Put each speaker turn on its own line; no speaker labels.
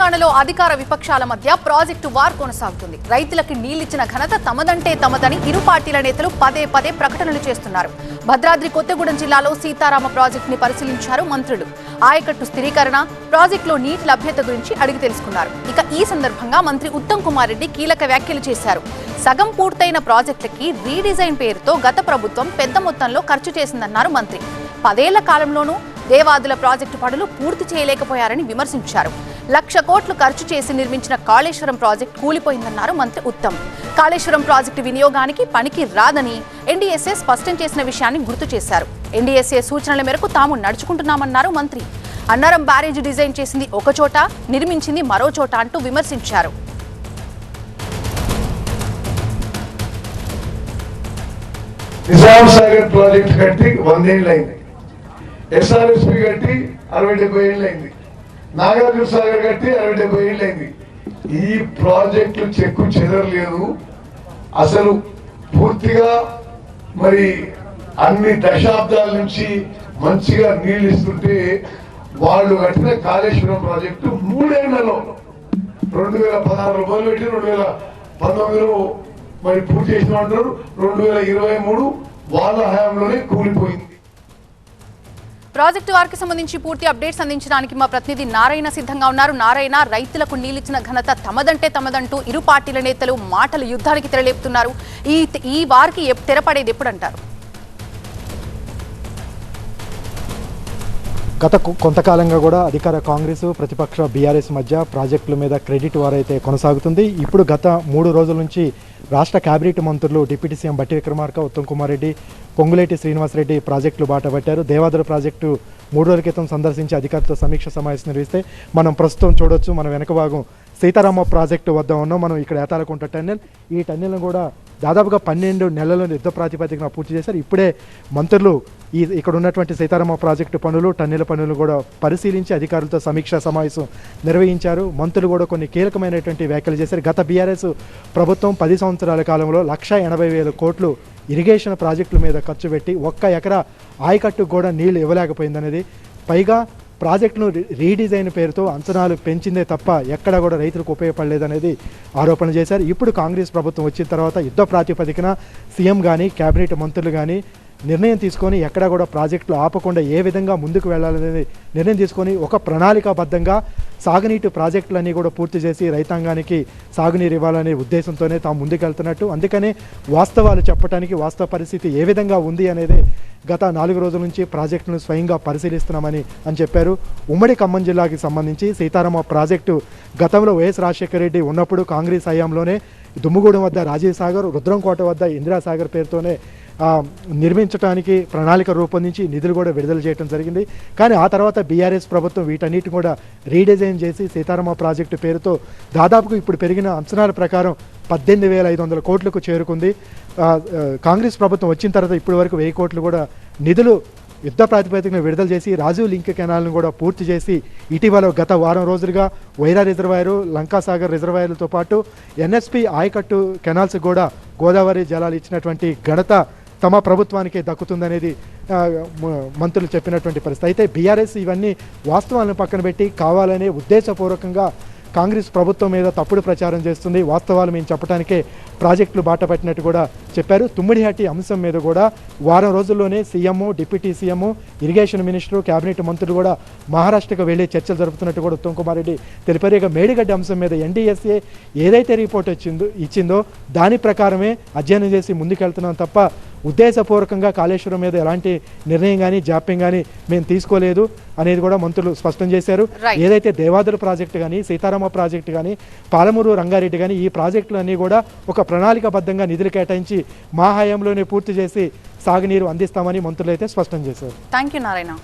తెలంగాణలో అధికార విపక్షాల మధ్య ప్రాజెక్టు వార్ కొనసాగుతుంది. రైతులకు నీళ్లిచ్చిన ఘనత తమదంటే తమదని ఇరు పార్టీల నేతలు పదే పదే ప్రకటనలు చేస్తున్నారు. భద్రాద్రి కొత్తగూడెం జిల్లాలో సీతారామ ప్రాజెక్టుని పరిశీలించారు మంత్రులు. ఆయకట్టు స్థిరీకరణ, ప్రాజెక్టులో నీటి లభ్యత గురించి అడిగి తెలుసుకున్నారు. ఇక ఈ సందర్భంగా మంత్రి ఉత్తమ్ కుమార్ రెడ్డి కీలక వ్యాఖ్యలు చేశారు. సగం పూర్తయిన ప్రాజెక్టులకి రీడిజైన్ పేరుతో గత ప్రభుత్వం పెద్ద మొత్తంలో ఖర్చు చేసిందన్నారు మంత్రి. 10 ఏళ్ల కాలంలోనూ దేవాదుల ప్రాజెక్టు పనులు పూర్తి చేయలేకపోయారని విమర్శించారు. 1,00,000 కోట్లు ఖర్చు చేసి నిర్మించిన కాళేశ్వరం ప్రాజెక్టు కూలిపోయిందన్నారు మంత్రి ఉత్తమ్. కాళేశ్వరం ప్రాజెక్టు వినియోగానికి పనికి రాదని ఎన్డీఎస్ఏ స్పష్టం చేసిన విషయాన్ని గుర్తు చేశారు. ఎన్డీఎస్ఏ సూచనల మేరకు తాము నడుచుకుంటున్నామన్నారు మంత్రి. అన్నారం బ్యారేజ్ డిజైన్ చేసింది ఒక చోట, నిర్మించింది మరో చోట అంటూ విమర్శించారు.
నిజాం సాగర్ ప్రాజెక్ట్ కట్టి 100 ఏళ్ళైంది. ఎస్ఆర్ఎస్పి కట్టి 60-70 ఏళ్ళైంది. నాగార్జున సాగర్ కట్టి 60-70 ఏళ్ళైంది. ఈ ప్రాజెక్టు చెక్కు చెదరలేదు. అసలు పూర్తిగా మరి అన్ని దశాబ్దాల నుంచి మంచిగా నీళ్ళు ఇస్తుంటే వాళ్ళు కట్టిన కాళేశ్వరం ప్రాజెక్టు 3 ఏళ్లలో 2016 మొదలుపెట్టి 2019లో మరి పూర్తి చేసిన అంటారు. 2023 వాళ్ళ హయాంలోనే కూలిపోయింది.
ప్రాజెక్టు వారికి సంబంధించి పూర్తి అప్డేట్స్ అందించడానికి మా ప్రతినిధి నారాయణ సిద్ధంగా ఉన్నారు. నారాయణ, రైతులకు నీళ్లిచ్చిన ఘనత తమదంటే తమదంటూ ఇరు పార్టీల నేతలు మాటల యుద్ధానికి తెరలేపుతున్నారు. ఈ వారికి తెరపడేది ఎప్పుడంటారు?
గత కొంతకాలంగా కూడా అధికార కాంగ్రెస్, ప్రతిపక్ష బీఆర్ఎస్ మధ్య ప్రాజెక్టుల మీద క్రెడిట్ వార్ అయితే కొనసాగుతుంది. ఇప్పుడు గత 3 రోజుల నుంచి రాష్ట్ర కేబినెట్ మంత్రులు డిప్యూటీ సీఎం బట్టి విక్రమార్క, ఉత్తమ్ కుమార్ రెడ్డి, పొంగులేటి శ్రీనివాసరెడ్డి ప్రాజెక్టులు బాట పట్టారు. దేవాదుల ప్రాజెక్టు 3 రోజుల క్రితం సందర్శించి అధికారులతో సమీక్ష సమావేశం నిర్వహిస్తే మనం ప్రస్తుతం చూడొచ్చు. మన వెనక భాగం సీతారామ ప్రాజెక్టు వద్ద ఉన్నాం. మనం ఇక్కడ ఏతాలకుంట టన్నెల్, ఈ టన్నెల్ను కూడా దాదాపుగా 12 నెలల యుద్ధ ప్రాతిపదికన పూర్తి చేశారు. ఇప్పుడే మంత్రులు ఇక్కడ ఉన్నటువంటి సీతారామ ప్రాజెక్టు పనులు, టన్నెల పనులు కూడా పరిశీలించి అధికారులతో సమీక్షా సమావేశం నిర్వహించారు. మంత్రులు కూడా కొన్ని కీలకమైనటువంటి వ్యాఖ్యలు చేశారు. గత బీఆర్ఎస్ ప్రభుత్వం 10 సంవత్సరాల కాలంలో 1,80,000 కోట్లు ఇరిగేషన్ ప్రాజెక్టుల మీద ఖర్చు పెట్టి 1 ఎకరా ఆయకట్టుకు కూడా నీళ్లు ఇవ్వలేకపోయిందనేది, పైగా ప్రాజెక్టును రీడిజైన్ పేరుతో అంచనాలు పెంచిందే తప్ప ఎక్కడా కూడా రైతులకు ఉపయోగపడలేదనేది ఆరోపణ చేశారు. ఇప్పుడు కాంగ్రెస్ ప్రభుత్వం వచ్చిన తర్వాత యుద్ధ ప్రాతిపదికన సీఎం కానీ కేబినెట్ మంత్రులు కానీ నిర్ణయం తీసుకొని ఎక్కడా కూడా ప్రాజెక్టులు ఆపకుండా ఏ విధంగా ముందుకు వెళ్ళాలనేది నిర్ణయం తీసుకొని ఒక ప్రణాళికాబద్ధంగా సాగునీటి ప్రాజెక్టులన్నీ కూడా పూర్తి చేసి రైతాంగానికి సాగునీరు ఇవ్వాలనే ఉద్దేశంతోనే తాము ముందుకెళ్తున్నట్టు, అందుకనే వాస్తవాలు చెప్పడానికి, వాస్తవ పరిస్థితి ఏ విధంగా ఉంది అనేది గత 4 రోజుల నుంచి ప్రాజెక్టును స్వయంగా పరిశీలిస్తున్నామని చెప్పారు. ఉమ్మడి ఖమ్మం జిల్లాకి సంబంధించి సీతారామ ప్రాజెక్టు గతంలో వైఎస్ రాజశేఖర రెడ్డి ఉన్నప్పుడు కాంగ్రెస్ హయాంలోనే దుమ్ముగూడెం వద్ద రాజీవ్ సాగర్, రుద్రంకోట వద్ద ఇందిరాసాగర్ పేరుతోనే నిర్మించడానికి ప్రణాళిక రూపొందించి నిధులు కూడా విడుదల చేయడం జరిగింది. కానీ ఆ తర్వాత బీఆర్ఎస్ ప్రభుత్వం వీటన్నిటి కూడా రీడిజైన్ చేసి సీతారామ ప్రాజెక్టు పేరుతో దాదాపుగా ఇప్పుడు పెరిగిన అంచనాల ప్రకారం 18,500 కోట్లకు చేరుకుంది. కాంగ్రెస్ ప్రభుత్వం వచ్చిన తర్వాత ఇప్పటి వరకు 1000 కోట్లు కూడా నిధులు యుద్ధ ప్రాతిపదికన విడుదల చేసి రాజీవ్ లింక్ కెనాల్ను కూడా పూర్తి చేసి ఇటీవల గత వారం రోజులుగా వైరా రిజర్వాయరు, లంకాసాగర్ రిజర్వాయర్లతో పాటు ఎన్ఎస్పి ఆయకట్టు కెనాల్స్ కూడా గోదావరి జలాలు ఇచ్చినటువంటి ఘనత తమ ప్రభుత్వానికే దక్కుతుందనేది మంత్రులు చెప్పినటువంటి పరిస్థితి. అయితే బీఆర్ఎస్ ఇవన్నీ వాస్తవాలను పక్కన పెట్టి కావాలనే ఉద్దేశపూర్వకంగా కాంగ్రెస్ ప్రభుత్వం మీద తప్పుడు ప్రచారం చేస్తుంది. వాస్తవాలు మేము చెప్పడానికే ప్రాజెక్టులు బాట పట్టినట్టు కూడా చెప్పారు. తుమ్మిడిహట్టి అంశం మీద కూడా వారం రోజుల్లోనే CM, deputy CM, irrigation minister, cabinet మంత్రులు కూడా మహారాష్ట్రకు వెళ్ళి చర్చలు జరుపుతున్నట్టు కూడా ఉత్తమ్ కుమార్ రెడ్డి తెలిపారు. ఇక మేడిగడ్డ అంశం మీద ఎన్డీఎస్ఏ ఏదైతే రిపోర్ట్ ఇచ్చిందో దాని ప్రకారమే అధ్యయనం చేసి ముందుకెళ్తున్నాం తప్ప ఉద్దేశపూర్వకంగా కాళేశ్వరం మీద ఎలాంటి నిర్ణయం కానీ జాప్యం కానీ మేము తీసుకోలేదు అనేది కూడా మంత్రులు స్పష్టం చేశారు. ఏదైతే దేవాదుల ప్రాజెక్టు కానీ, సీతారామ ప్రాజెక్టు కానీ, పాలమూరు రంగారెడ్డి కానీ ఈ ప్రాజెక్టులన్నీ కూడా ఒక ప్రణాళికాబద్ధంగా నిధులు కేటాయించి మా హయాంలోనే పూర్తి చేసి సాగునీరు అందిస్తామని మంత్రులు అయితే స్పష్టం చేశారు.
Thank you Narayana.